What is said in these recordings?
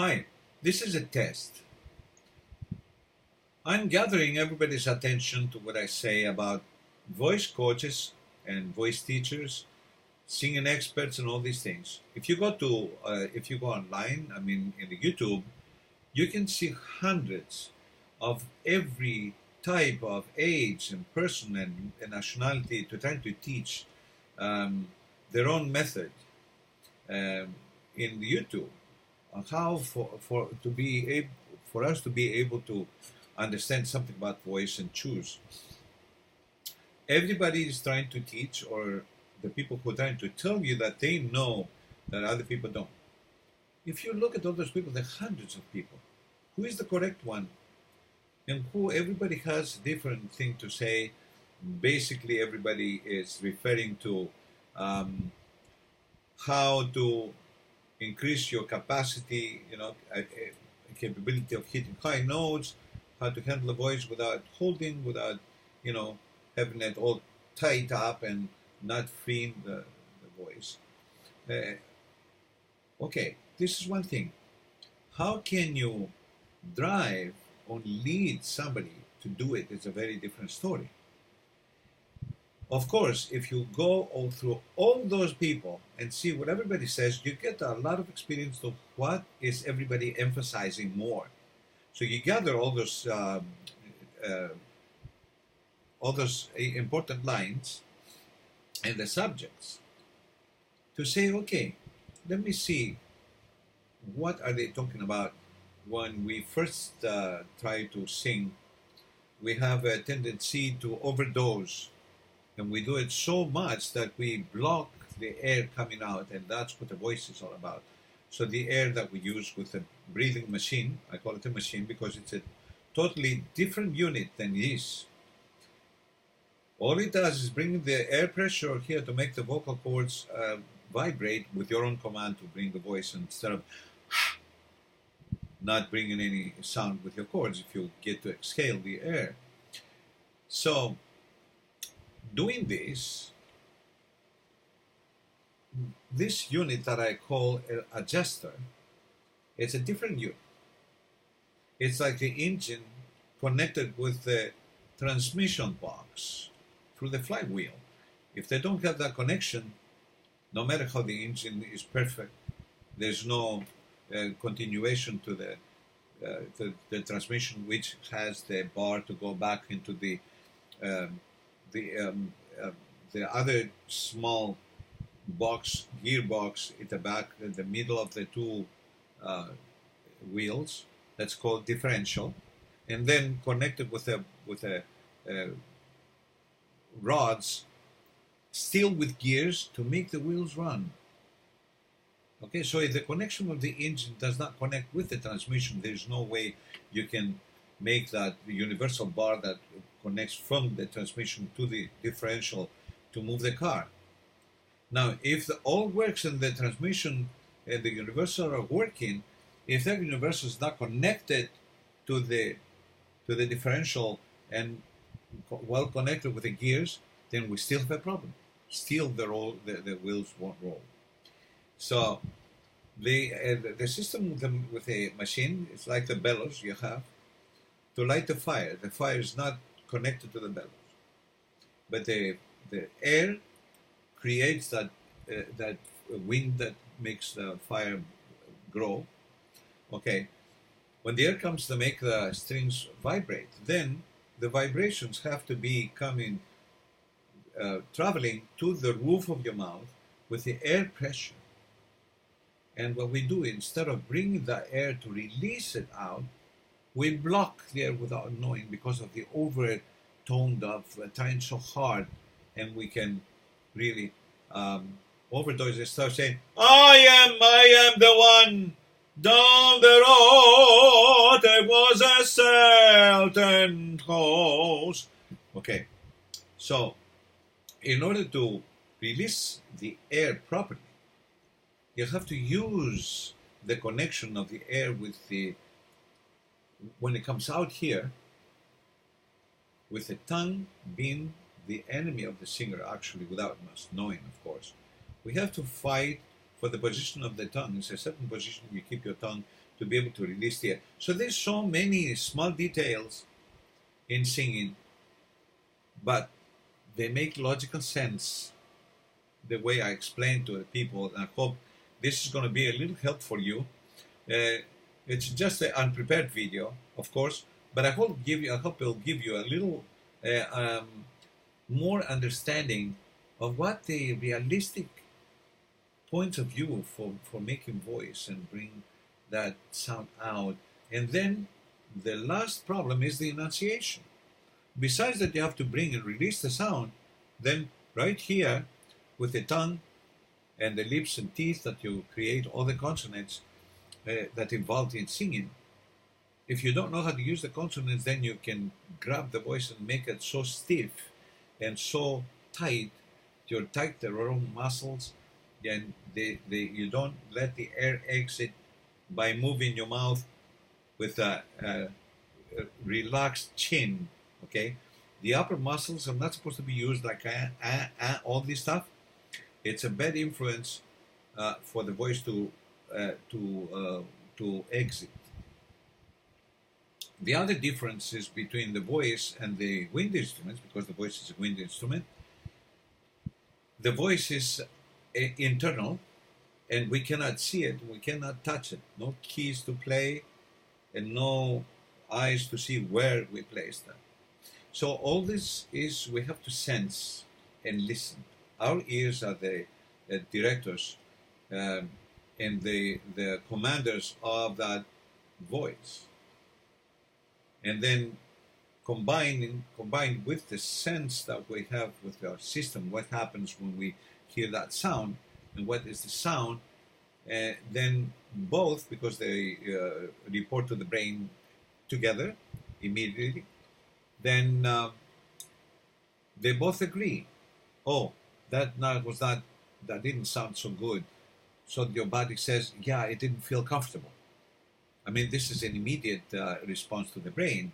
Hi, this is a test. I'm gathering everybody's attention to what I say about voice coaches and voice teachers, singing experts, and all these things. If you go online, I mean, in the YouTube, you can see hundreds of every type of age and person and nationality to try to teach um, their own method in the YouTube on how for us to be able to understand something about voice and choose. Everybody is trying to teach, or the people who are trying to tell you that they know that other people don't. If you look at all those people, there are hundreds of people. Who is the correct one? And who everybody has different thing to say. Basically, everybody is referring to how to increase your capacity, capability of hitting high notes, how to handle the voice without holding, without, having it all tight up and not freeing the voice. Uh, okay, this is one thing. How can you drive or lead somebody to do it? It's a very different story. Of course, if you go all through all those people and see what everybody says, you get a lot of experience of what is everybody emphasizing more. So you gather uh, all those important lines and the subjects to say, okay, let me see what are they talking about when we first try to sing. We have a tendency to overdose, and we do it so much that we block the air coming out, and that's what the voice is all about. So the air that we use with a breathing machine, I call it a machine because it's a totally different unit than this. All it does is bring the air pressure here to make the vocal cords vibrate with your own command to bring the voice, instead of not bringing any sound with your cords if you get to exhale the air. So doing this unit that I call an adjuster, it's a different unit. It's like the engine connected with the transmission box through the flywheel. If they don't have that connection, no matter how the engine is perfect, there's no continuation to the transmission, which has the bar to go back into um, the um, the other small gearbox at the back, in the middle of the two uh, wheels. That's called differential, and then connected with a rods, still with gears to make the wheels run. Okay, so if the connection of the engine does not connect with the transmission, there's no way you can make that universal bar that connects from the transmission to the differential to move the car. Now, if all works and the transmission and the universal are working, if that universal is not connected to the differential and well connected with the gears, then we still have a problem. Still, the wheels won't roll. So the system with a machine is like the bellows you have to light the fire. The fire is not connected to the bellows, but the air creates that wind that makes the fire grow. Okay, when the air comes to make the strings vibrate, then the vibrations have to be coming, traveling to the roof of your mouth with the air pressure. And what we do, instead of bringing the air to release it out, we block the air without knowing because of the overtoned of trying so hard, and we can really overdose and start saying, I am the one. Down the road there was a certain house. Okay, so in order to release the air properly, you have to use the connection of the air with when it comes out here, with the tongue being the enemy of the singer, actually, without us knowing, of course. We have to fight for the position of the tongue. It's a certain position you keep your tongue to be able to release the air. So there's so many small details in singing, but they make logical sense the way I explain to the people. And I hope this is going to be a little help for you. It's just an unprepared video, of course, but I hope it'll give you a little more understanding of what the realistic points of view for making voice and bring that sound out. And then the last problem is the enunciation. Besides that, you have to bring and release the sound. Then right here with the tongue and the lips and teeth that you create all the consonants that involved in singing. If you don't know how to use the consonants, then you can grab the voice and make it so stiff and so tight. You're tight the own muscles, and you don't let the air exit by moving your mouth with a relaxed chin. Okay, the upper muscles are not supposed to be used like all this stuff. It's a bad influence for the voice to exit. The other differences between the voice and the wind instruments, because the voice is a wind instrument, the voice is internal, and we cannot see it, we cannot touch it. No keys to play, and no eyes to see where we place them. So all this is, we have to sense and listen. Our ears are the directors and the commanders of that voice. And then combined with the sense that we have with our system, what happens when we hear that sound, and what is the sound, then both, because they report to the brain together immediately, then they both agree. Oh, that didn't sound so good. So your body says, yeah, it didn't feel comfortable. I mean, this is an immediate response to the brain.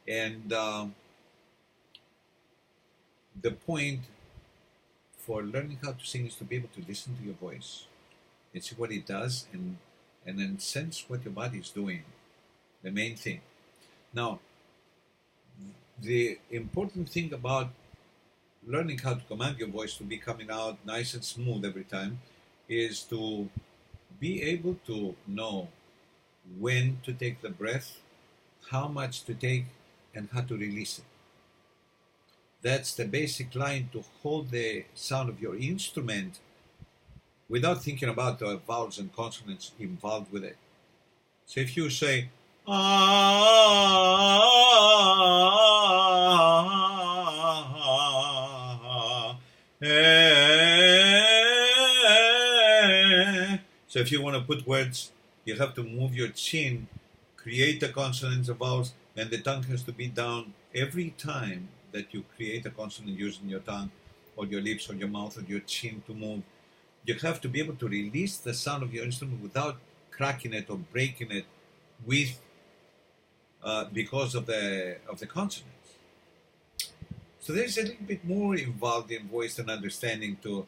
And the point for learning how to sing is to be able to listen to your voice and see what it does, and then sense what your body is doing, the main thing. Now, the important thing about learning how to command your voice to be coming out nice and smooth every time is to be able to know when to take the breath, how much to take, and how to release it. That's the basic line to hold the sound of your instrument without thinking about the vowels and consonants involved with it. So if you say, so if you want to put words, you have to move your chin, create the consonants and vowels, and the tongue has to be down every time that you create a consonant using your tongue or your lips or your mouth or your chin to move. You have to be able to release the sound of your instrument without cracking it or breaking it with because of the consonants. So there's a little bit more involved in voice and understanding to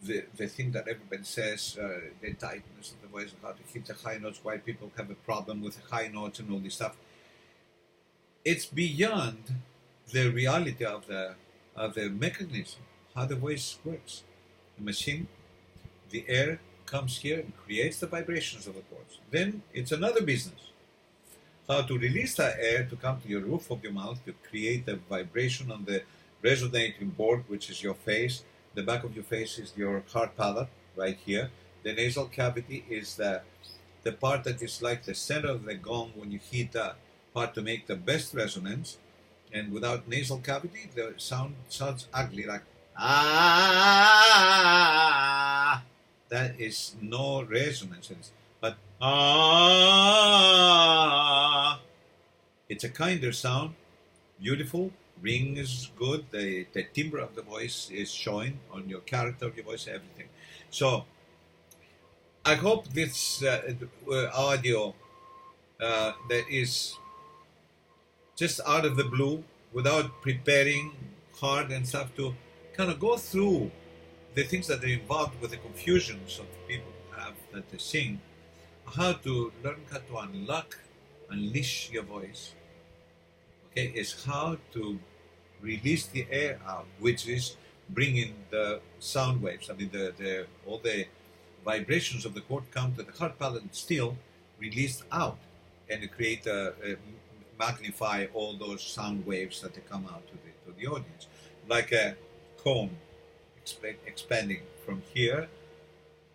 the thing that everybody says, the tightness of the voice, how to hit the high notes, why people have a problem with the high notes and all this stuff. It's beyond the reality of the mechanism, how the voice works. The machine, the air comes here and creates the vibrations of the chords. Then it's another business. How to release that air to come to your roof of your mouth to create the vibration on the resonating board, which is your face. The back of your face is your hard palate, right here. The nasal cavity is the part that is like the center of the gong when you hit that part to make the best resonance. And without nasal cavity, the sound sounds ugly, like ah. That is no resonance. But ah, it's a kinder sound, beautiful. Ring is good. The timbre of the voice is showing on your character of your voice, everything. So I hope this audio that is just out of the blue, without preparing hard and stuff, to kind of go through the things that are involved with the confusions of the people have that they sing, how to learn how to unleash your voice. Okay, is how to release the air out, which is bringing the sound waves. I mean, all the vibrations of the chord come to the heart, palate, and steel, released out, and create magnify all those sound waves that they come out to the audience, like a cone expanding from here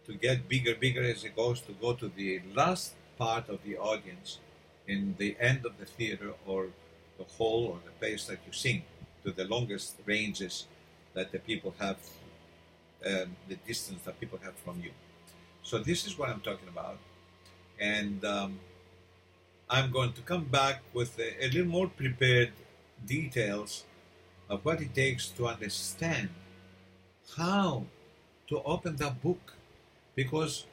to get bigger as it goes to go to the last part of the audience in the end of the theater or the hall or the place that you sing, to the longest ranges that the people have, the distance that people have from you. So this is what I'm talking about, and I'm going to come back with a little more prepared details of what it takes to understand how to open that book, because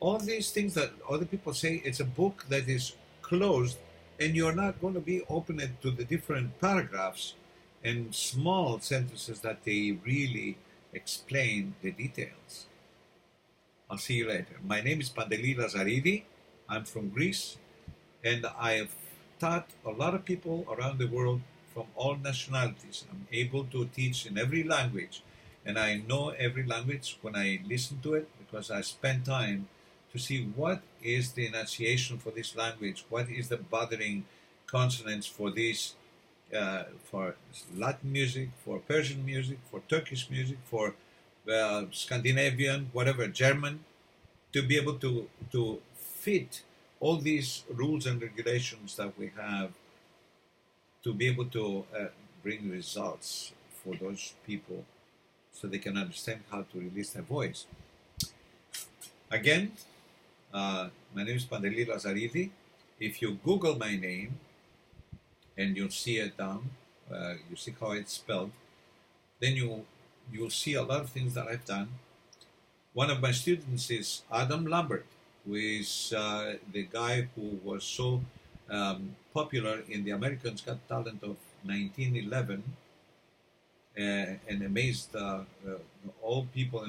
all these things that other people say, it's a book that is closed, and you're not going to be opening to the different paragraphs and small sentences that they really explain the details. I'll see you later. My name is Panteli Lazaridis. I'm from Greece, and I've taught a lot of people around the world from all nationalities. I'm able to teach in every language, and I know every language when I listen to it, because I spend time to see what is the enunciation for this language, what is the bothering consonants for this, for Latin music, for Persian music, for Turkish music, for Scandinavian, whatever, German, to be able to fit all these rules and regulations that we have, to be able to bring results for those people so they can understand how to release their voice. Again, my name is Panteli Lazaridis. If you Google my name and you'll see it down, you see how it's spelled, then you'll see a lot of things that I've done. One of my students is Adam Lambert, who is the guy who was so popular in the Americans Got Talent of 1911 and amazed all people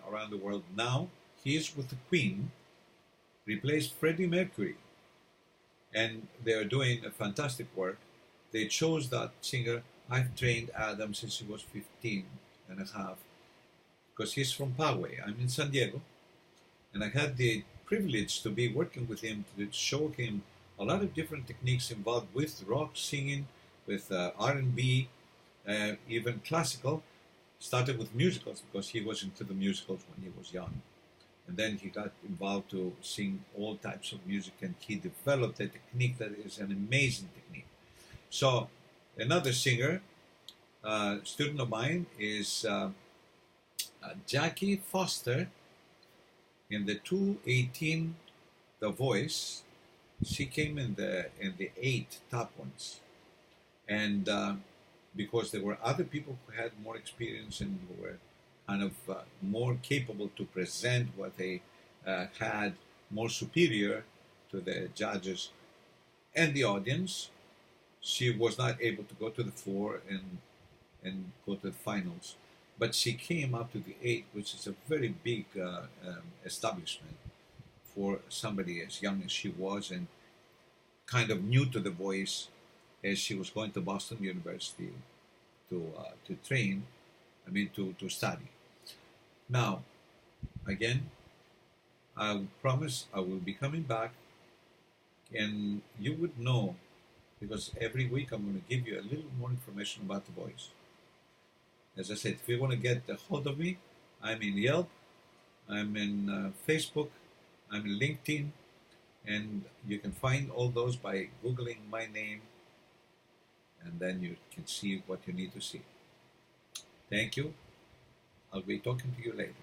around the world. Now he's with the Queen, replaced Freddie Mercury, and they're doing a fantastic work. They chose that singer. I've trained Adam since he was 15 and a half, because he's from Poway. I'm in San Diego, and I had the privilege to be working with him to show him a lot of different techniques involved with rock singing, with R&B, even classical. Started with musicals because he was into the musicals when he was young. And then he got involved to sing all types of music, and he developed a technique that is an amazing technique. So another singer, student of mine, is Jackie Foster. In the 218 The Voice, she came in the 8 top ones, and because there were other people who had more experience and who were kind of more capable to present what they had, more superior to the judges and the audience, she was not able to go to the 4 and go to the finals. But she came up to the 8, which is a very big establishment for somebody as young as she was and kind of new to the voice, as she was going to Boston University to train, to study. Now, again, I promise I will be coming back, and you would know, because every week I'm going to give you a little more information about the voice. As I said, if you want to get a hold of me, I'm in Yelp, I'm in Facebook, I'm in LinkedIn, and you can find all those by Googling my name, and then you can see what you need to see. Thank you. I'll be talking to you later.